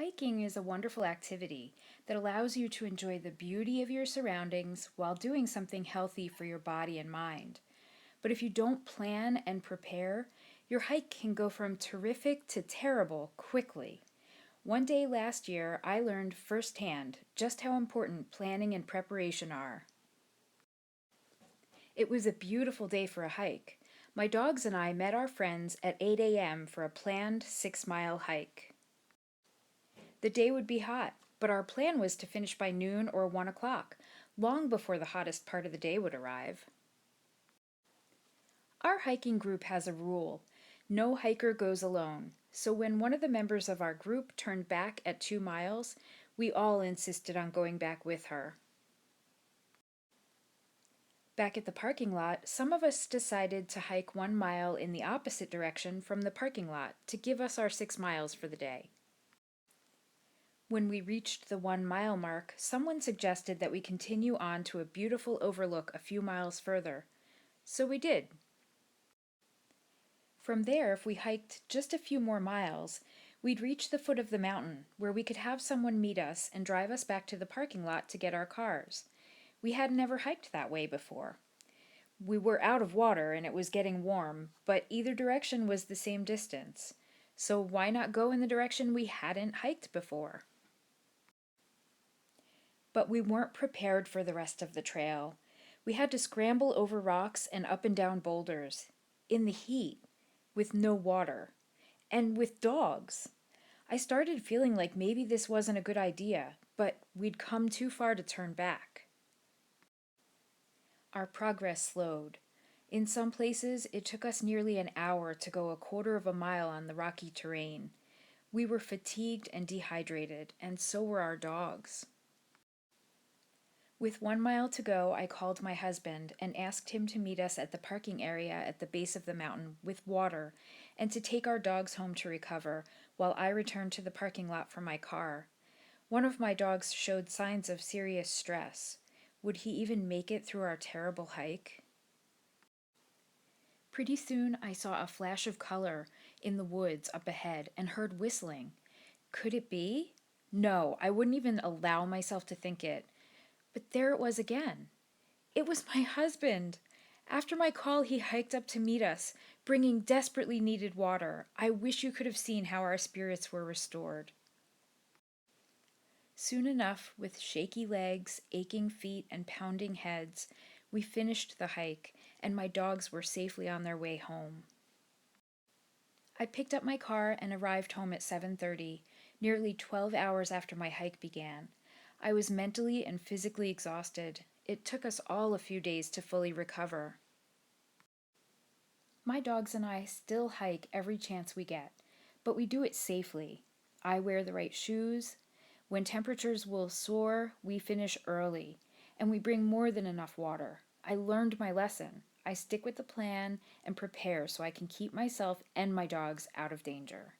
Hiking is a wonderful activity that allows you to enjoy the beauty of your surroundings while doing something healthy for your body and mind. But if you don't plan and prepare, your hike can go from terrific to terrible quickly. One day last year, I learned firsthand just how important planning and preparation are. It was a beautiful day for a hike. My dogs and I met our friends at 8 a.m. for a planned 6-mile hike. The day would be hot, but our plan was to finish by noon or 1 o'clock, long before the hottest part of the day would arrive. Our hiking group has a rule: no hiker goes alone, so when one of the members of our group turned back at 2 miles, we all insisted on going back with her. Back at the parking lot, some of us decided to hike 1 mile in the opposite direction from the parking lot to give us our 6 miles for the day. When we reached the 1 mile mark, someone suggested that we continue on to a beautiful overlook a few miles further. So we did. From there, if we hiked just a few more miles, we'd reach the foot of the mountain, where we could have someone meet us and drive us back to the parking lot to get our cars. We had never hiked that way before. We were out of water and it was getting warm, but either direction was the same distance. So why not go in the direction we hadn't hiked before? But we weren't prepared for the rest of the trail. We had to scramble over rocks and up and down boulders, in the heat, with no water, and with dogs. I started feeling like maybe this wasn't a good idea, but we'd come too far to turn back. Our progress slowed. In some places, it took us nearly an hour to go a quarter of a mile on the rocky terrain. We were fatigued and dehydrated, and so were our dogs. With 1 mile to go, I called my husband and asked him to meet us at the parking area at the base of the mountain with water and to take our dogs home to recover while I returned to the parking lot for my car. One of my dogs showed signs of serious stress. Would he even make it through our terrible hike? Pretty soon I saw a flash of color in the woods up ahead and heard whistling. Could it be? No, I wouldn't even allow myself to think it. But there it was again. It was my husband. After my call, he hiked up to meet us, bringing desperately needed water. I wish you could have seen how our spirits were restored. Soon enough, with shaky legs, aching feet, and pounding heads, we finished the hike, and my dogs were safely on their way home. I picked up my car and arrived home at 7:30, nearly 12 hours after my hike began. I was mentally and physically exhausted. It took us all a few days to fully recover. My dogs and I still hike every chance we get, but we do it safely. I wear the right shoes. When temperatures will soar, we finish early, and we bring more than enough water. I learned my lesson. I stick with the plan and prepare so I can keep myself and my dogs out of danger.